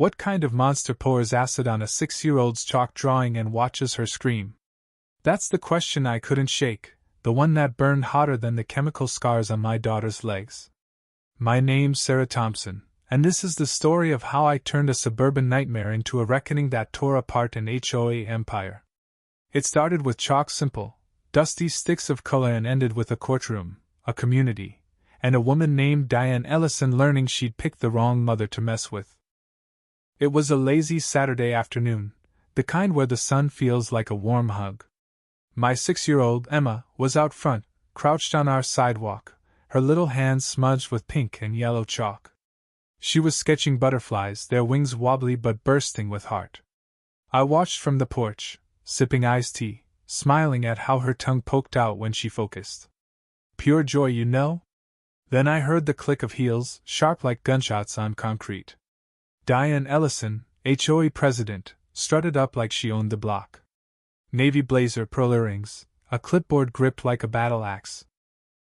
What kind of monster pours acid on a 6-year-old's chalk drawing and watches her scream? That's the question I couldn't shake, the one that burned hotter than the chemical scars on my daughter's legs. My name's Sarah Thompson, and this is the story of how I turned a suburban nightmare into a reckoning that tore apart an HOA empire. It started with chalk simple, dusty sticks of color and ended with a courtroom, a community, and a woman named Diane Ellison learning she'd picked the wrong mother to mess with. It was a lazy Saturday afternoon, the kind where the sun feels like a warm hug. My 6-year-old, Emma, was out front, crouched on our sidewalk, her little hands smudged with pink and yellow chalk. She was sketching butterflies, their wings wobbly but bursting with heart. I watched from the porch, sipping iced tea, smiling at how her tongue poked out when she focused. Pure joy, you know? Then I heard the click of heels, sharp like gunshots on concrete. Diane Ellison, HOA president, strutted up like she owned the block. Navy blazer, pearl earrings, a clipboard gripped like a battle axe.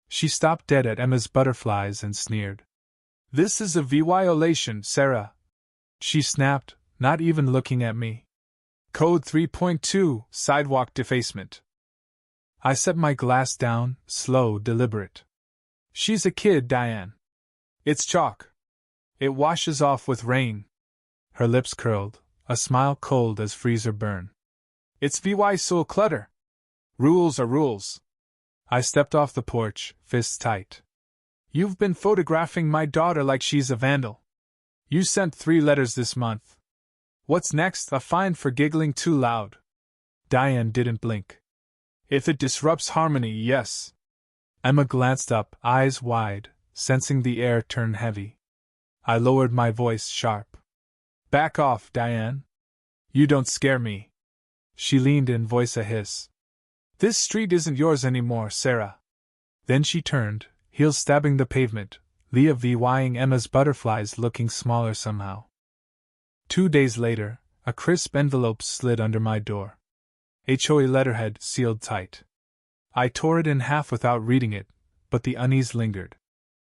She stopped dead at Emma's butterflies and sneered. "This is a violation, Sarah," she snapped, not even looking at me. "Code 3.2, sidewalk defacement." I set my glass down, slow, deliberate. "She's a kid, Diane. It's chalk. It washes off with rain." Her lips curled, a smile cold as freezer burn. "It's so clutter. Rules are rules." I stepped off the porch, fists tight. "You've been photographing my daughter like she's a vandal. You sent 3 letters this month. What's next? A fine for giggling too loud." Diane didn't blink. "If it disrupts harmony, yes." Emma glanced up, eyes wide, sensing the air turn heavy. I lowered my voice sharp. "Back off, Diane. You don't scare me." She leaned in, voice a hiss. "This street isn't yours anymore, Sarah." Then she turned, heels stabbing the pavement, Leah vying Emma's butterflies looking smaller somehow. 2 days later, a crisp envelope slid under my door. HOA letterhead sealed tight. I tore it in half without reading it, but the unease lingered.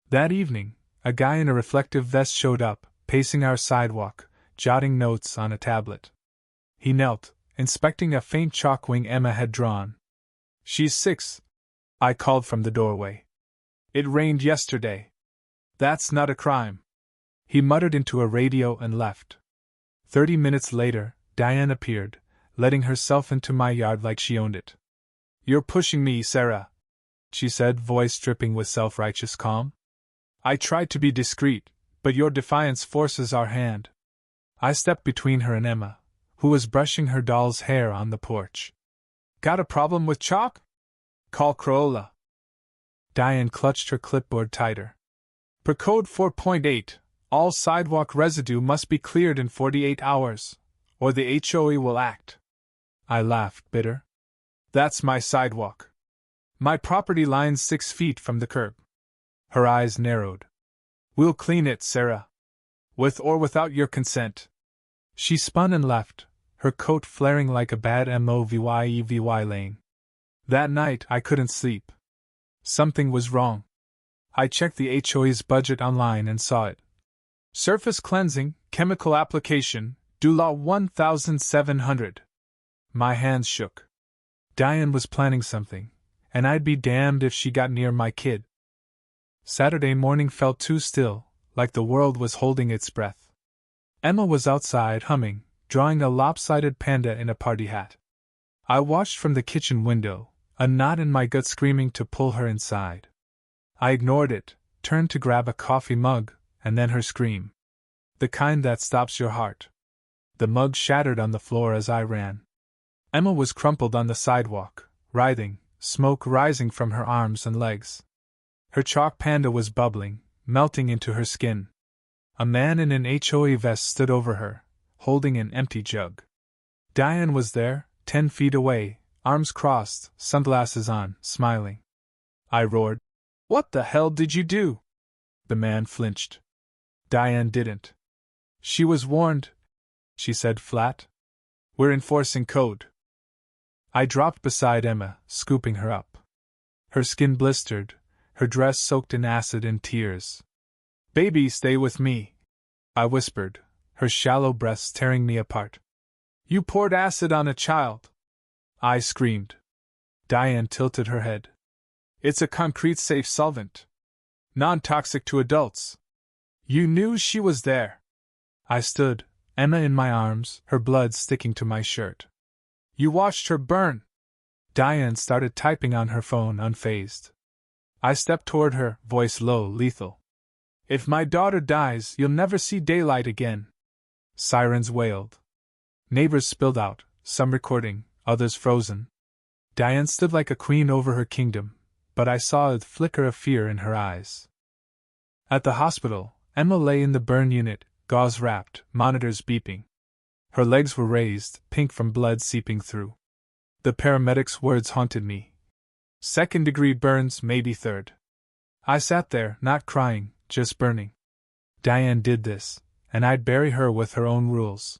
That evening, a guy in a reflective vest showed up, pacing our sidewalk, jotting notes on a tablet. He knelt, inspecting a faint chalk wing Emma had drawn. "She's 6, I called from the doorway. "It rained yesterday." "That's not a crime." He muttered into a radio and left. 30 minutes later, Diane appeared, letting herself into my yard like she owned it. "You're pushing me, Sarah," she said, voice dripping with self-righteous calm. "I tried to be discreet, but your defiance forces our hand." I stepped between her and Emma, who was brushing her doll's hair on the porch. "Got a problem with chalk? Call Corolla." Diane clutched her clipboard tighter. "Per Code 4.8, all sidewalk residue must be cleared in 48 hours, or the HOA will act." I laughed, bitter. "That's my sidewalk. My property line's 6 feet from the curb." Her eyes narrowed. "We'll clean it, Sarah. With or without your consent." She spun and left, her coat flaring like a bad movie lane. That night I couldn't sleep. Something was wrong. I checked the HOA's budget online and saw it. Surface cleansing, chemical application, $1,700. My hands shook. Diane was planning something, and I'd be damned if she got near my kid. Saturday morning felt too still, like the world was holding its breath. Emma was outside humming, drawing a lopsided panda in a party hat. I watched from the kitchen window, a knot in my gut screaming to pull her inside. I ignored it, turned to grab a coffee mug, and then her scream. The kind that stops your heart. The mug shattered on the floor as I ran. Emma was crumpled on the sidewalk, writhing, smoke rising from her arms and legs. Her chalk panda was bubbling, melting into her skin. A man in an HOA vest stood over her, holding an empty jug. Diane was there, 10 feet away, arms crossed, sunglasses on, smiling. I roared, "What the hell did you do?" The man flinched. Diane didn't. "She was warned," she said flat. "We're enforcing code." I dropped beside Emma, scooping her up. Her skin blistered, her dress soaked in acid and tears. "Baby, stay with me," I whispered, her shallow breaths tearing me apart. You poured acid on a child! I screamed. Diane tilted her head. It's a concrete safe solvent. Non-toxic to adults. You knew she was there. I stood, Emma in my arms, her blood sticking to my shirt. You watched her burn. Diane started typing on her phone, unfazed. I stepped toward her, voice low, lethal. If my daughter dies, you'll never see daylight again. Sirens wailed. Neighbors spilled out, some recording, others frozen. Diane stood like a queen over her kingdom, but I saw a flicker of fear in her eyes. At the hospital, Emma lay in the burn unit, gauze wrapped, monitors beeping. Her legs were raised, pink from blood seeping through. The paramedic's words haunted me. 2nd-degree burns, maybe 3rd. I sat there, not crying, just burning. Diane did this, and I'd bury her with her own rules.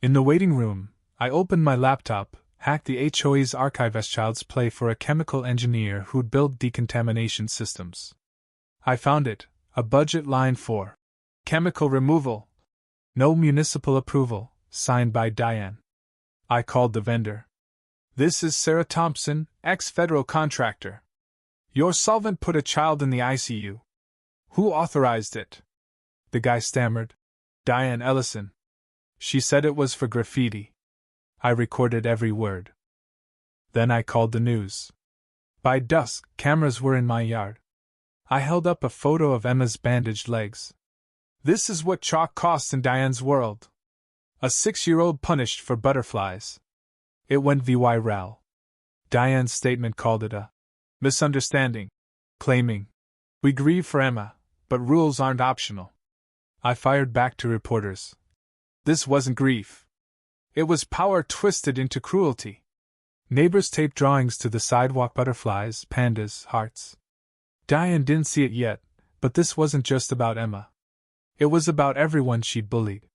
In the waiting room, I opened my laptop, hacked the HOA's archive as child's play for a chemical engineer who'd built decontamination systems. I found it, a budget line for chemical removal. No municipal approval, signed by Diane. I called the vendor. This is Sarah Thompson, ex-federal contractor. Your solvent put a child in the ICU. Who authorized it? The guy stammered. Diane Ellison. She said it was for graffiti. I recorded every word. Then I called the news. By dusk, cameras were in my yard. I held up a photo of Emma's bandaged legs. This is what chalk costs in Diane's world. A 6-year-old punished for butterflies. It went viral. Diane's statement called it a misunderstanding, claiming, we grieve for Emma, but rules aren't optional. I fired back to reporters. This wasn't grief. It was power twisted into cruelty. Neighbors taped drawings to the sidewalk: butterflies, pandas, hearts. Diane didn't see it yet, but this wasn't just about Emma. It was about everyone she'd bullied.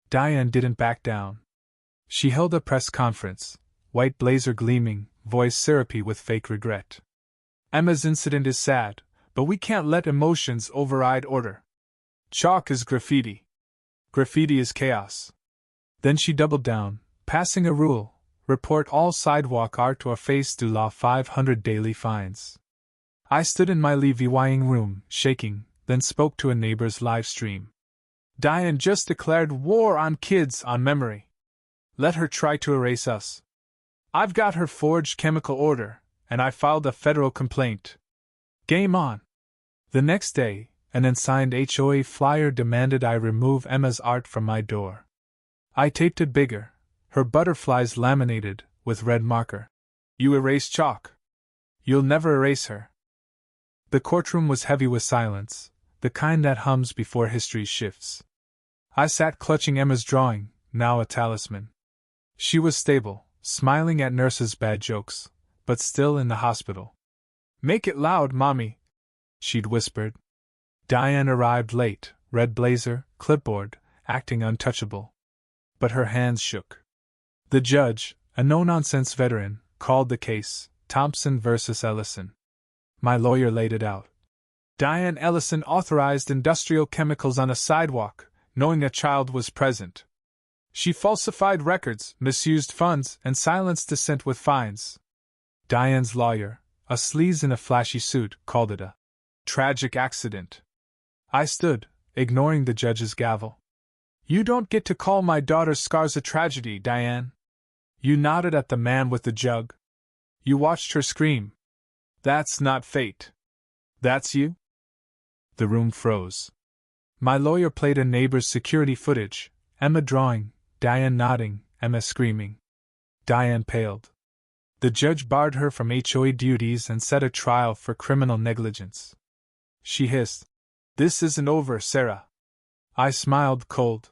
Diane didn't back down. She held a press conference, white blazer gleaming, voice syrupy with fake regret. Emma's incident is sad, but we can't let emotions override order. Chalk is graffiti. Graffiti is chaos. Then she doubled down, passing a rule: report all sidewalk art or face the law, 500 daily fines. I stood in my levying room, shaking, then spoke to a neighbor's live stream. Diane just declared war on kids, on memory. Let her try to erase us. I've got her forged chemical order, and I filed a federal complaint. Game on. The next day, an unsigned HOA flyer demanded I remove Emma's art from my door. I taped it bigger, her butterflies laminated, with red marker. You erase chalk. You'll never erase her. The courtroom was heavy with silence, the kind that hums before history shifts. I sat clutching Emma's drawing, now a talisman. She was stable, smiling at nurses' bad jokes, but still in the hospital. Make it loud, Mommy, she'd whispered. Diane arrived late, red blazer, clipboard, acting untouchable. But her hands shook. The judge, a no-nonsense veteran, called the case, Thompson versus Ellison. My lawyer laid it out. Diane Ellison authorized industrial chemicals on a sidewalk, knowing a child was present. She falsified records, misused funds, and silenced dissent with fines. Diane's lawyer, a sleaze in a flashy suit, called it a tragic accident. I stood, ignoring the judge's gavel. You don't get to call my daughter's scars a tragedy, Diane. You nodded at the man with the jug. You watched her scream. That's not fate. That's you? The room froze. My lawyer played a neighbor's security footage, Emma drawing, Diane nodding, Emma screaming. Diane paled. The judge barred her from HOA duties and set a trial for criminal negligence. She hissed, "This isn't over, Sarah." I smiled cold.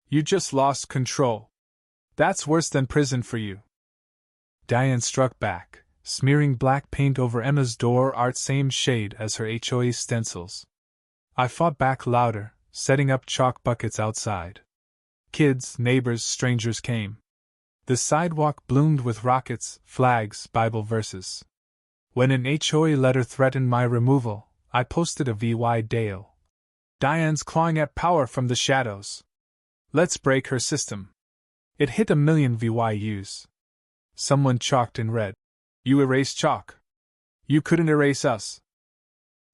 You just lost control. That's worse than prison for you. Diane struck back, smearing black paint over Emma's door art same shade as her HOA stencils. I fought back louder, setting up chalk buckets outside. Kids, neighbors, strangers came. The sidewalk bloomed with rockets, flags, Bible verses. When an HOA letter threatened my removal, I posted a VY Dale. Diane's clawing at power from the shadows. Let's break her system. It hit 1,000,000 VYUs. Someone chalked in red. You erased chalk. You couldn't erase us.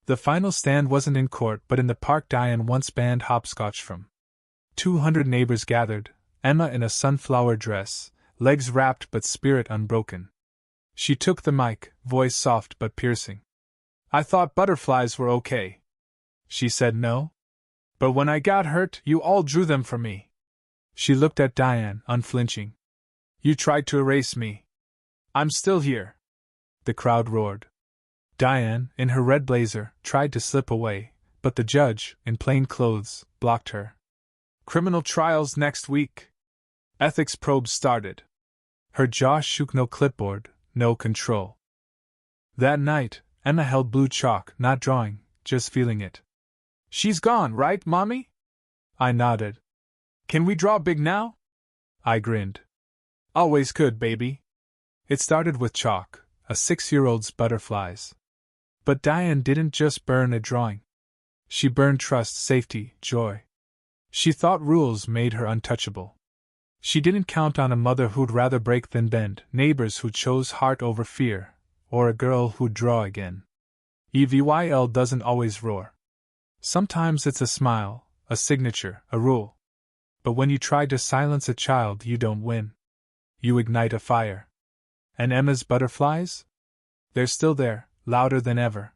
The final stand wasn't in court but in the park Diane once banned hopscotch from. 200 neighbors gathered, Emma in a sunflower dress, legs wrapped but spirit unbroken. She took the mic, voice soft but piercing. I thought butterflies were okay. She said no. But when I got hurt, you all drew them for me. She looked at Diane, unflinching. You tried to erase me. I'm still here. The crowd roared. Diane, in her red blazer, tried to slip away, but the judge, in plain clothes, blocked her. Criminal trials next week. Ethics probes started. Her jaw shook. No clipboard, no control. That night, Emma held blue chalk, not drawing, just feeling it. She's gone, right, Mommy? I nodded. Can we draw big now? I grinned. Always could, baby. It started with chalk, a 6-year-old's butterflies. But Diane didn't just burn a drawing. She burned trust, safety, joy. She thought rules made her untouchable. She didn't count on a mother who'd rather break than bend, neighbors who chose heart over fear, or a girl who'd draw again. EVYL doesn't always roar. Sometimes it's a smile, a signature, a rule. But when you try to silence a child, you don't win. You ignite a fire. And Emma's butterflies? They're still there, louder than ever.